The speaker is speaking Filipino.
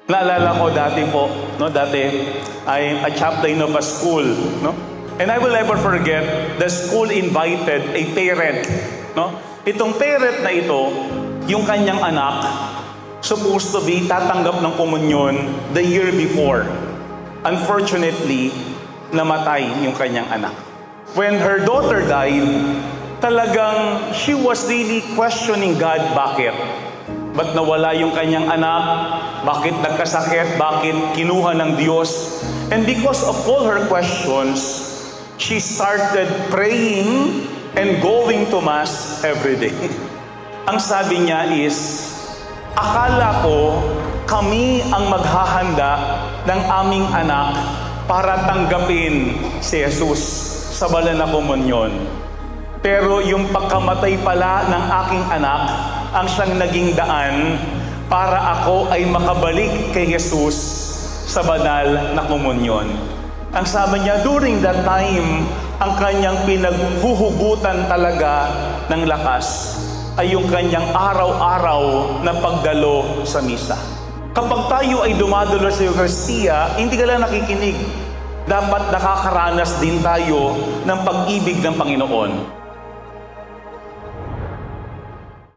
Naalala ko dati po, no, dati I'm a chaplain of a school, no? And I will never forget, the school invited a parent, no? Itong parent na ito, yung kanyang anak, supposed to be tatanggap ng komunyon the year before. Unfortunately, namatay yung kanyang anak. When her daughter died, talagang she was really questioning God, bakit? Ba't nawala yung kanyang anak? Bakit nagkasakit? Bakit kinuha ng Diyos? And because of all her questions, she started praying and going to Mass every day. Ang sabi niya is, akala ko kami ang maghahanda ng aming anak para tanggapin si Jesus sa banal na komunyon. Pero yung pagkamatay pala ng aking anak ang siyang naging daan para ako ay makabalik kay Jesus sa banal na komunyon. Ang sabi niya, during that time, ang kanyang pinaghuhugutan talaga ng lakas ay yung kanyang araw-araw na pagdalo sa misa. Kapag tayo ay dumadalo sa Eucharistia, hindi ka lang nakikinig. Dapat nakakaranas din tayo ng pag-ibig ng Panginoon.